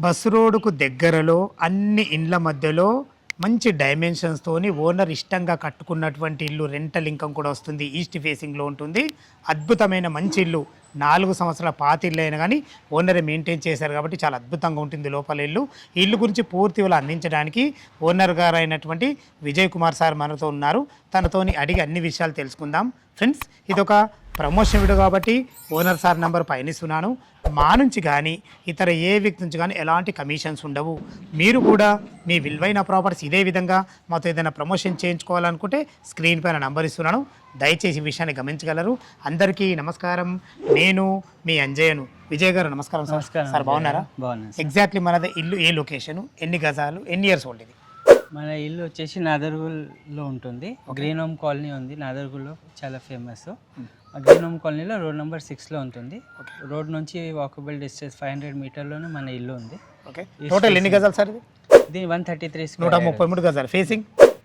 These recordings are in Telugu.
బస్ రోడ్డుకు దగ్గరలో అన్ని ఇండ్ల మధ్యలో మంచి డైమెన్షన్స్తోని ఓనర్ ఇష్టంగా కట్టుకున్నటువంటి ఇల్లు రెంటల్ ఇన్కమ్ కూడా వస్తుంది. ఈస్ట్ ఫేసింగ్లో ఉంటుంది. అద్భుతమైన మంచి ఇల్లు, 4 సంవత్సరాల పాత ఇల్లు అయినా కానీ ఓనరే మెయింటైన్ చేశారు కాబట్టి చాలా అద్భుతంగా ఉంటుంది లోపల ఇల్లు. ఈ ఇల్లు గురించి పూర్తి వివరాలు అందించడానికి ఓనర్ గారు అయినటువంటి విజయ్ కుమార్ సార్ మనతో ఉన్నారు. తనతోని అడిగి అన్ని విషయాలు తెలుసుకుందాం. ఫ్రెండ్స్, ఇదొక ప్రమోషన్ వీడియో కాబట్టి ఓనర్ సార్ నెంబర్ పైనిస్తున్నాను. మా నుంచి కానీ ఇతర ఏ వ్యక్తి నుంచి కానీ ఎలాంటి కమిషన్స్ ఉండవు. మీరు కూడా మీ విలువైన ప్రాపర్టీస్ ఇదే విధంగా మాతో ఏదైనా ప్రమోషన్ చేయించుకోవాలనుకుంటే స్క్రీన్ పైన నంబర్ ఇస్తున్నాను, దయచేసి ఈ విషయాన్ని గమనించగలరు. అందరికీ నమస్కారం. నేను మీ అంజయ్యను. విజయ్ గారు నమస్కారం సార్. సార్ బాగున్నారా? బాగున్నాను. ఎగ్జాక్ట్లీ మనది ఇల్లు ఏ లొకేషను, ఎన్ని గజాలు, ఎన్ని ఇయర్స్ ఓల్డ్ ఇది? మన ఇల్లు వచ్చేసి నాదర్గుల్లో ఉంటుంది. గ్రీన్ హోమ్ కాలనీ ఉంది నాదర్గుల్లో, చాలా ఫేమస్. గ్రీన్ హోమ్ కాలనీలో రోడ్ నెంబర్ 6లో ఉంటుంది. రోడ్ నుంచి వాకబుల్ డిస్టెన్స్ 500 మీటర్లోనే మన ఇల్లు ఉంది. ఓకే, టోటల్ ఎన్ని గజాలు సార్ ఇది? ఇది 133 133 గజాలు. Facing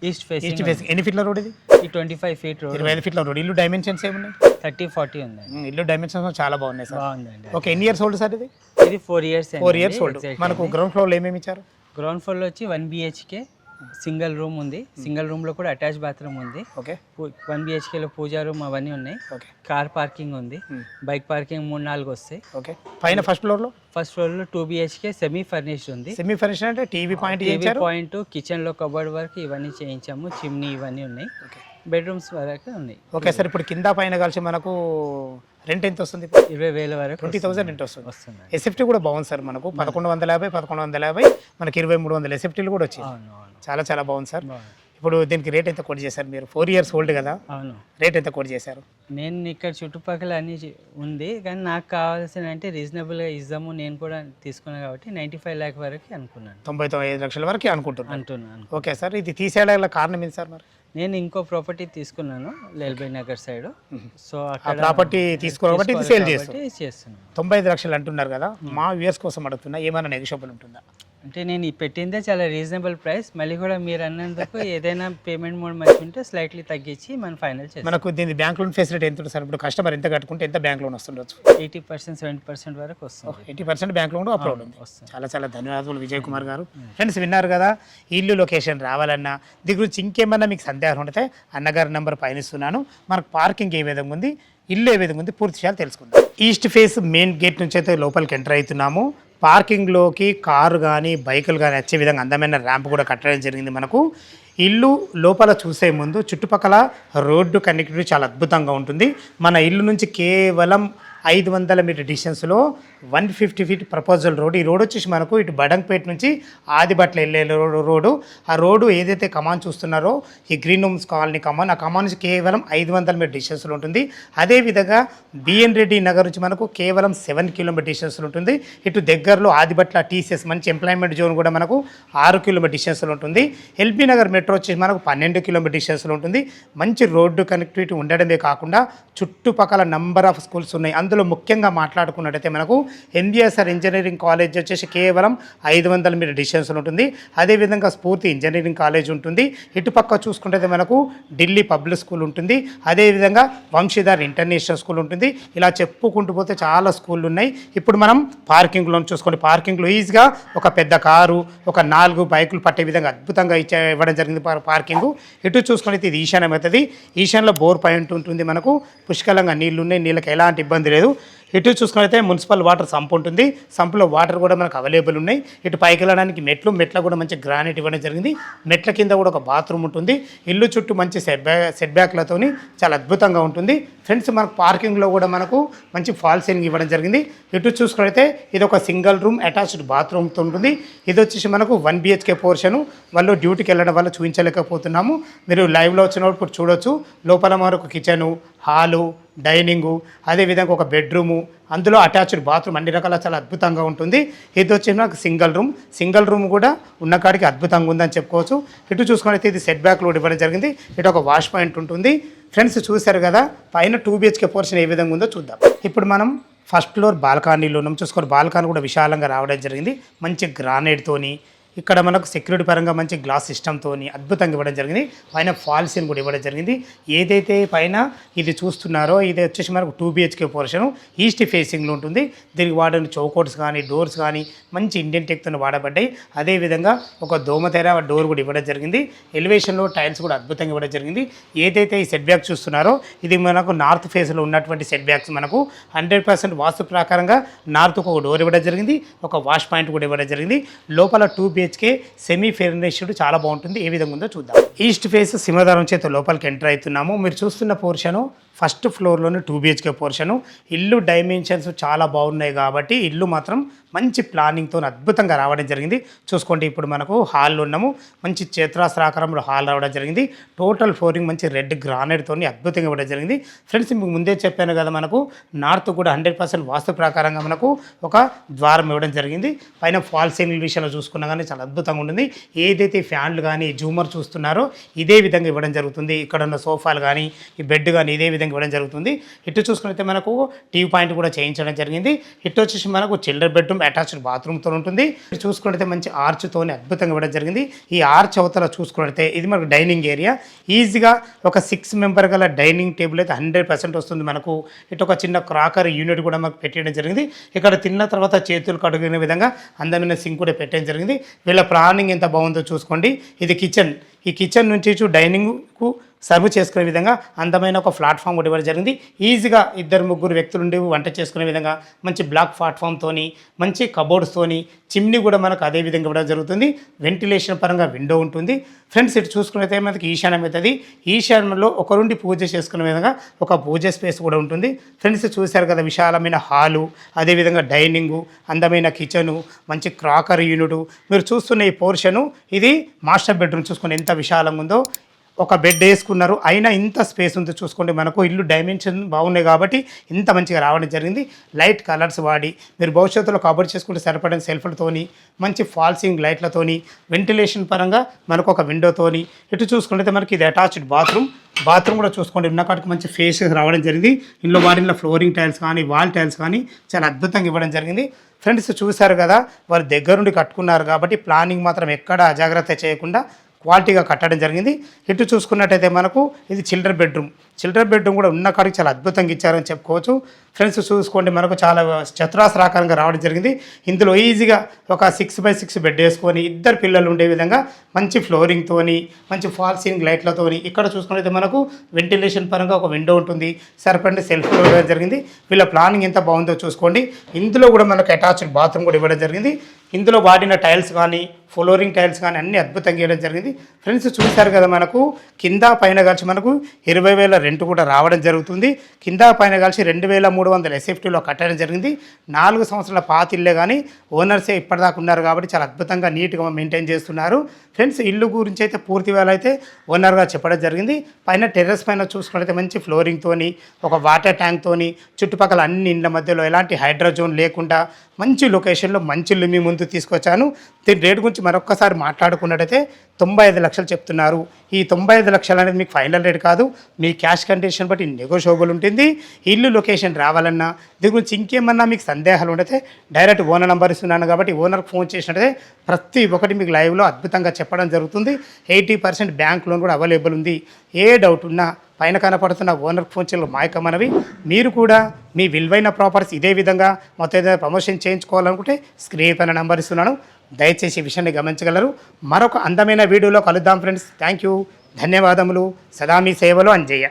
east facing. ఎన్ని ఫీట్ల రోడ్ ఇది? 25 ఫీట్ రోడ్. 25 ఫీట్ల రోడ్. ఇల్లు డైమెన్షన్స్ ఏమున్నాయి? 30-40 ఉంది. ఇల్లు డైమెన్షన్స్ చాలా బాగున్నాయి సార్. బాగుందండి. ఓకే, ఎన్ని ఇయర్స్ ఓల్డ్ సార్ ఇది? ఇది 4 ఇయర్స్. 4 years old. మనకు గ్రౌండ్ ఫ్లోర్లో ఏమేమి ఇచ్చారు? గ్రౌండ్ ఫ్లోర్లో వచ్చి 1 BHK సింగిల్ రూమ్ ఉంది. సింగిల్ రూమ్ లో కూడా అటాచ్ బాత్రూమ్ ఉంది. ఓకే, 1 BHKలో పూజా రూమ్ అవన్నీ ఉన్నాయి. ఓకే, కార్ పార్కింగ్ ఉంది. బైక్ పార్కింగ్ 3-4 వస్తాయి. ఓకే. పైన ఫస్ట్ ఫ్లోర్లో? ఫస్ట్ ఫ్లోర్ లో 2 BHK సెమీ ఫర్నిష్డ్ ఉంది. సెమీ ఫర్నిష్డ్ అంటే టీవీ పాయింట్ చేయించారు. పాయింట్, కిచెన్ లో కబోర్డ్ వర్క్ ఇవన్నీ చేయించాము. చిమ్నీ ఇవన్నీ ఉన్నాయి. ఓకే, బెడ్రూమ్స్ వరకు ఉన్నాయి. Okay sir. ఇప్పుడు కింద పైన కలిసి మనకు రెంట్ ఎంత వస్తుంది? 20,000 వరకు 20,000 రెంట్ వస్తుంది. వస్తుంది. ఎస్ఎఫ్టీ కూడా బాగుంది సార్. మనకు 1150 మనకి 2300 ఎస్ఎఫ్టీలు కూడా వచ్చింది. అవును అవును, చాలా చాలా బాగుంది సార్. ఇప్పుడు దీనికి రేట్ ఎంత కోట్ చేశారు మీరు? 4 ఇయర్స్ ఓల్డ్ కదా. అవును. రేట్ ఎంత కోట్ చేశారు? నేను ఇక్కడ చుట్టుపక్కల అన్ని ఉంది, కానీ నాకు కావాల్సిన అంటే రీజనబుల్గా ఇద్దాము. నేను కూడా తీసుకున్నాను కాబట్టి 95 lakh వరకు అనుకున్నాను. 95 లక్షల వరకు అంటున్నాను. Okay sir. ఇది తీసేయడానికి కారణం ఏంటి సార్? మరి నేను ఇంకో ప్రాపర్టీ తీసుకున్నాను లేల్బై నగర్ సైడ్. సో ఆ ప్రాపర్టీ తీసుకోవాలి ఇది సేల్ చేస్తున్నాను. 95 లక్షలు అంటున్నారు కదా. మా వ్యూయర్స్ కోసం అడుగుతున్నా, ఏమైనా నెగోషియబుల్ ఉంటుందా? అంటే నేను పెట్టిందే చాలా రీజనబుల్ ప్రైస్. మళ్ళీ కూడా మీరు అన్నందుకు ఏదైనా పేమెంట్ మోడ్ మంచి ఉంటే స్లైట్లీ తగ్గించి మనం ఫైనల్ చేస్తాం. మనకు దీని బ్యాంక్ లోన్ ఫెసిలిటీ ఎంత ఉంటుంది సార్? ఇప్పుడు కస్టమర్ ఎంత కట్టుకుంటే ఎంత బ్యాంక్ లోన్ వస్తుండొచ్చు? 80% 70% వరకు వస్తుంది. 80% బ్యాంక్ లోన్ అప్లోడ్ ఉంది. చాలా చాలా ధన్యవాదాలు విజయ్ కుమార్ గారు. ఫ్రెండ్స్, విన్నారు కదా, ఇల్లు లొకేషన్ రావాలన్నా దీని గురించి ఇంకేమన్నా మీకు సందేహం ఉంటే అన్నగారి నెంబర్ పైన ఇస్తున్నాను. మనకు పార్కింగ్ ఏ విధంగా ఉంది, ఇల్లు ఏ విధంగా ఉంది, పూర్తి విషయాలు తెలుసుకుందాం. ఈస్ట్ ఫేస్ మెయిన్ గేట్ నుంచి అయితే లోపలికి ఎంటర్ అవుతున్నాము. పార్కింగ్లోకి కారు కానీ బైకులు కానీ వచ్చే విధంగా అందమైన ర్యాంప్ కూడా కట్టడం జరిగింది. మనకు ఇల్లు లోపల చూసే ముందు చుట్టుపక్కల రోడ్డు కనెక్టివిటీ చాలా అద్భుతంగా ఉంటుంది. మన ఇల్లు నుంచి కేవలం 500 మీటర్ డిస్టెన్స్లో 150 ఫీట్ ప్రపోజల్ రోడ్. ఈ రోడ్ వచ్చేసి మనకు ఇటు బడంగపేట నుంచి ఆదిబట్ల వెళ్ళే రోడ్డు. ఆ రోడ్డు ఏదైతే కమాన్ చూస్తున్నారో ఈ గ్రీన్ హోమ్స్ కాలనీ కమాన్, ఆ కమాన్ నుంచి కేవలం 500 మీటర్ డిస్టెన్స్లో ఉంటుంది. అదేవిధంగా బిఎన్ రెడ్డి నగర్ నుంచి మనకు కేవలం 7 కిలోమీటర్ డిస్టెన్స్లో ఉంటుంది. ఇటు దగ్గరలో ఆదిబట్ల టీసీఎస్ మంచి ఎంప్లాయ్మెంట్ జోన్ కూడా మనకు 6 కిలోమీటర్ డిస్టెన్స్లో ఉంటుంది. ఎల్బీ నగర్ మెట్రో వచ్చేసి మనకు 12 కిలోమీటర్ డిస్టెన్స్లో ఉంటుంది. మంచి రోడ్డు కనెక్టివిటీ ఉండడమే కాకుండా చుట్టుపక్కల నంబర్ ఆఫ్ స్కూల్స్ ఉన్నాయి. అందులో ముఖ్యంగా మాట్లాడుకున్నట్టయితే మనకు ఎన్బిఎస్ఆర్ ఇంజనీరింగ్ కాలేజ్ వచ్చేసి కేవలం 500 మీటర్ డిస్టెన్స్లో ఉంటుంది. అదేవిధంగా స్ఫూర్తి ఇంజనీరింగ్ కాలేజ్ ఉంటుంది. ఇటుపక్క చూసుకుంటే మనకు ఢిల్లీ పబ్లిక్ స్కూల్ ఉంటుంది. అదేవిధంగా వంశీధర్ ఇంటర్నేషనల్ స్కూల్ ఉంటుంది. ఇలా చెప్పుకుంటూ పోతే చాలా స్కూళ్ళు ఉన్నాయి. ఇప్పుడు మనం పార్కింగ్లో చూసుకోండి. పార్కింగ్లో ఈజీగా ఒక పెద్ద కారు, ఒక 4 బైకులు పట్టే విధంగా అద్భుతంగా ఇవ్వడం జరిగింది పార్కింగ్. ఇటు చూసుకుంటే ఇది ఈశాన్యం అవుతుంది. ఈశాన్యంలో బోర్ పాయింట్ ఉంటుంది. మనకు పుష్కలంగా నీళ్లు ఉన్నాయి, నీళ్ళకి ఎలాంటి ఇబ్బంది లేదు. ఇటు చూసుకున్నైతే మున్సిపల్ వాటర్ సంప్ ఉంటుంది. సంపులో వాటర్ కూడా మనకు అవైలబుల్ ఉన్నాయి. ఇటు పైకి వెళ్ళడానికి మెట్ల కూడా మంచి గ్రానైట్ ఇవ్వడం జరిగింది. మెట్ల కింద కూడా ఒక బాత్రూమ్ ఉంటుంది. ఇల్లు చుట్టూ మంచి సెట్ బ్యాక్లతోని చాలా అద్భుతంగా ఉంటుంది. ఫ్రెండ్స్, మనకు పార్కింగ్లో కూడా మనకు మంచి ఫాల్ సీలింగ్ ఇవ్వడం జరిగింది. ఇటు చూసుకున్నైతే ఇది ఒక సింగిల్ రూమ్ అటాచ్డ్ బాత్రూమ్తో ఉంటుంది. ఇది వచ్చేసి మనకు 1 BHK పోర్షను. వాళ్ళు డ్యూటీకి వెళ్ళడం వల్ల చూపించలేకపోతున్నాము. మీరు లైవ్లో వచ్చినప్పుడు చూడొచ్చు. లోపల మనకు కిచెను, హాలు, డైనింగు, అదేవిధంగా ఒక బెడ్రూము, అందులో అటాచ్డ్ బాత్రూమ్, అన్ని రకాల చాలా అద్భుతంగా ఉంటుంది. ఇది వచ్చి నాకు సింగిల్ రూమ్ కూడా ఉన్న కాడికి అద్భుతంగా ఉందని చెప్పుకోవచ్చు. ఇటు చూసుకున్నైతే ఇది సెట్ బ్యాక్ లోడ్ ఇవ్వడం జరిగింది. ఇటు ఒక వాష్ పాయింట్ ఉంటుంది. ఫ్రెండ్స్, చూశారు కదా పైన 2 BHK పోర్షన్ ఏ విధంగా ఉందో చూద్దాం. ఇప్పుడు మనం ఫస్ట్ ఫ్లోర్ బాల్కనీలో ఉన్నాం. చూసుకోండి, బాల్కనీ కూడా విశాలంగా రావడం జరిగింది. మంచి గ్రానైట్తోని ఇక్కడ మనకు సెక్యూరిటీ పరంగా మంచి గ్లాస్ సిస్టమ్తో అద్భుతంగా ఇవ్వడం జరిగింది. పైన ఫాల్ సీలింగ్ కూడా ఇవ్వడం జరిగింది. ఏదైతే పైన ఇది చూస్తున్నారో ఇది వచ్చేసి మనకు 2 BHK పోర్షన్ ఈస్ట్ ఫేసింగ్లో ఉంటుంది. దీనికి వాడిన చౌకోట్స్ కానీ డోర్స్ కానీ మంచి ఇండియన్ టెక్తో వాడబడ్డాయి. అదేవిధంగా ఒక దోమతెర డోర్ కూడా ఇవ్వడం జరిగింది. ఎలివేషన్లో టైల్స్ కూడా అద్భుతంగా ఇవ్వడం జరిగింది. ఏదైతే ఈ సెట్ బ్యాక్ చూస్తున్నారో ఇది మనకు నార్త్ ఫేస్లో ఉన్నటువంటి సెట్ బ్యాక్స్ మనకు 100% వాస్తు ప్రకారంగా నార్త్కు ఒక డోర్ ఇవ్వడం జరిగింది. ఒక వాష్ పాయింట్ కూడా ఇవ్వడం జరిగింది. లోపల 2 BHK సెమీ ఫర్నిష్డ్ చాలా బాగుంటుంది. ఏ విధంగా ఉందో చూద్దాం. ఈస్ట్ ఫేస్ సింహద్వారం చేత లోపలికి ఎంటర్ అవుతున్నాము. మీరు చూస్తున్న పోర్షను ఫస్ట్ ఫ్లోర్లోనే 2 BHK పోర్షను. ఇల్లు డైమెన్షన్స్ చాలా బాగున్నాయి కాబట్టి ఇల్లు మాత్రం మంచి ప్లానింగ్తో అద్భుతంగా రావడం జరిగింది. చూసుకోండి ఇప్పుడు మనకు హాల్లో ఉన్నాము. మంచి చతురాస్రాకారంలో హాల్ రావడం జరిగింది. టోటల్ ఫ్లోరింగ్ మంచి రెడ్ గ్రానైట్తో అద్భుతంగా ఇవ్వడం జరిగింది. ఫ్రెండ్స్ మీకు ముందే చెప్పాను కదా, మనకు నార్త్ కూడా 100% వాస్తు ప్రకారంగా మనకు ఒక ద్వారం ఇవ్వడం జరిగింది. పైన ఫాల్ సీలింగ్ విషయంలో చూసుకున్నా కానీ చాలా అద్భుతంగా ఉంటుంది. ఏదైతే ఫ్యాన్లు కానీ జూమర్ చూస్తున్నారో ఇదే విధంగా ఇవ్వడం జరుగుతుంది. ఇక్కడ ఉన్న సోఫాలు కానీ ఈ బెడ్ కానీ ఇదే విధంగా ఇవ్వడం జరుగుతుంది. ఇటు చూసుకున్నైతే మనకు టీవీ పాయింట్ కూడా చేయించడం జరిగింది. ఇటు వచ్చేసి మనకు చిల్డ్రన్ బెడ్రూమ్ అటాచ్డ్ బాత్రూమ్తో ఉంటుంది. చూసుకుంటే మంచి ఆర్చ్తోనే అద్భుతంగా ఇవ్వడం జరిగింది. ఈ ఆర్చ్ అవతల చూసుకుంటే ఇది మనకు డైనింగ్ ఏరియా. ఈజీగా ఒక 6 మెంబర్ గల డైనింగ్ టేబుల్ అయితే 100% వస్తుంది మనకు. ఇటు ఒక చిన్న క్రాకర్ యూనిట్ కూడా మనకు పెట్టడం జరిగింది. ఇక్కడ తిన్న తర్వాత చేతులు కడుగునే విధంగా అందమైన సింక్ కూడా పెట్టడం జరిగింది. వీళ్ళ ప్లానింగ్ ఎంత బాగుందో చూసుకోండి. ఇది కిచెన్. ఈ కిచెన్ నుంచి డైనింగ్కు సర్వ్ చేసుకునే విధంగా అందమైన ఒక ప్లాట్ఫామ్ కూడా ఇవ్వడం జరిగింది. ఈజీగా 2-3 వ్యక్తులు ఉండి వంట చేసుకునే విధంగా మంచి బ్లాక్ ప్లాట్ఫామ్తోని మంచి కబోర్డ్స్తోని చిమ్నీ కూడా మనకు అదే విధంగా ఇవ్వడం జరుగుతుంది. వెంటిలేషన్ పరంగా విండో ఉంటుంది. ఫ్రెండ్స్ ఇటు చూసుకున్నైతే మనకి ఈశాన్యం అవుతుంది. ఈశాన్యంలో ఒకరుండి పూజ చేసుకునే విధంగా ఒక పూజ స్పేస్ కూడా ఉంటుంది. ఫ్రెండ్స్ చూశారు కదా, విశాలమైన హాలు, అదేవిధంగా డైనింగు, అందమైన కిచెను, మంచి క్రాకర్ యూనిట్. మీరు చూస్తున్న ఈ పోర్షను ఇది మాస్టర్ బెడ్రూమ్. చూసుకుని ఎంత విశాలంగా ఉందో. ఒక బెడ్ వేసుకున్నారు అయినా ఇంత స్పేస్ ఉందో చూసుకోండి. మనకు ఇల్లు డైమెన్షన్ బాగున్నాయి కాబట్టి ఇంత మంచిగా రావడం జరిగింది. లైట్ కలర్స్ వాడి మీరు భవిష్యత్తులో కబోర్డ్ చేసుకుంటే సరిపడిన సెల్ఫ్లతోని మంచి ఫాల్సింగ్ లైట్లతోని వెంటిలేషన్ పరంగా మనకు ఒక విండోతోని. ఇటు చూసుకుంటే మనకి ఇది అటాచ్డ్ బాత్రూమ్ కూడా చూసుకోండి. ఉన్న కాడికి మంచి ఫేస్ రావడం జరిగింది. ఇందులో వాడిన ఫ్లోరింగ్ టైల్స్ కానీ వాల్ టైల్స్ కానీ చాలా అద్భుతంగా ఇవ్వడం జరిగింది. ఫ్రెండ్స్ చూశారు కదా, వారు దగ్గరుండి కట్టుకున్నారు కాబట్టి ప్లానింగ్ మాత్రం ఎక్కడ అజాగ్రత్త చేయకుండా క్వాలిటీగా కట్టడం జరిగింది. ఇటు చూసుకున్నట్టయితే మనకు ఇది చిల్డ్రన్ బెడ్రూమ్ కూడా ఉన్న కాడికి చాలా అద్భుతంగా ఇచ్చారని చెప్పుకోవచ్చు. ఫ్రెండ్స్ చూసుకోండి, మనకు చాలా చతురాస్రాకారంగా రావడం జరిగింది. ఇందులో ఈజీగా ఒక 6x6 బెడ్ వేసుకొని 2 పిల్లలు ఉండే విధంగా మంచి ఫ్లోరింగ్తోని మంచి ఫాల్ సీలింగ్ లైట్లతోని. ఇక్కడ చూసుకున్నట్లయితే మనకు వెంటిలేషన్ పరంగా ఒక విండో ఉంటుంది. సరిపడిన సెల్ఫ్ ఇవ్వడం జరిగింది. వీళ్ళ ప్లానింగ్ ఎంత బాగుందో చూసుకోండి. ఇందులో కూడా మనకు అటాచ్డ్ బాత్రూమ్ కూడా ఇవ్వడం జరిగింది. ఇందులో వాడిన టైల్స్ కానీ ఫ్లోరింగ్ టైల్స్ కానీ అన్నీ అద్భుతంగా ఇవ్వడం జరిగింది. ఫ్రెండ్స్ చూశారు కదా, మనకు కింద పైన కలిసి మనకు 20,000 రెంట్ కూడా రావడం జరుగుతుంది. కింద పైన కలిసి 2,300 SFTలో కట్టడం జరిగింది. 4 సంవత్సరాల పాత ఇల్లే కానీ ఓనర్సే ఇప్పటిదాకా ఉన్నారు కాబట్టి చాలా అద్భుతంగా నీట్గా మెయింటైన్ చేస్తున్నారు. ఫ్రెండ్స్ ఇల్లు గురించి అయితే పూర్తి వేళ అయితే ఓనర్గా చెప్పడం జరిగింది. పైన టెర్రస్ పైన చూసుకున్నట్లయితే మంచి ఫ్లోరింగ్తోని ఒక వాటర్ ట్యాంక్తోని చుట్టుపక్కల అన్ని ఇండ్ల మధ్యలో ఎలాంటి హైడ్రోజోన్ లేకుండా మంచి లొకేషన్లో మంచి ఇల్లు మీ ముందు తీసుకొచ్చాను. దీని రేటు గురించి మరొక్కసారి మాట్లాడుకున్నట్టయితే 95 లక్షలు చెప్తున్నారు. ఈ 95 లక్షలు అనేది మీకు ఫైనల్ రేట్ కాదు. మీ క్యాష్ కండిషన్ బట్టి నెగోషియబుల్ ఉంటుంది. ఇల్లు లొకేషన్ రావాలన్నా దీని గురించి ఇంకేమన్నా మీకు సందేహాలు ఉంటే డైరెక్ట్ ఓనర్ నెంబర్ ఇస్తున్నాను కాబట్టి ఓనర్కి ఫోన్ చేసినట్టయితే ప్రతి ఒక్కటి మీకు లైవ్లో అద్భుతంగా చెప్పడం జరుగుతుంది. 80% బ్యాంక్ లోన్ కూడా అవైలబుల్ ఉంది. ఏ డౌట్ ఉన్నా పైన కనపడుతున్న ఓనర్ ఫోన్ చేయలు మాయకమనవి. మీరు కూడా మీ విలువైన ప్రాపర్టీస్ ఇదే విధంగా మొత్తం ఏదైనా ప్రమోషన్ చేయించుకోవాలనుకుంటే స్క్రీన్ పైన నెంబర్ ఇస్తున్నాను. దయచేసి ఈ విషయాన్ని గమనించగలరు. మరొక అందమైన వీడియోలో కలుద్దాం ఫ్రెండ్స్. థ్యాంక్ యూ, ధన్యవాదములు. సదా మీ సేవలో అంజయ్య.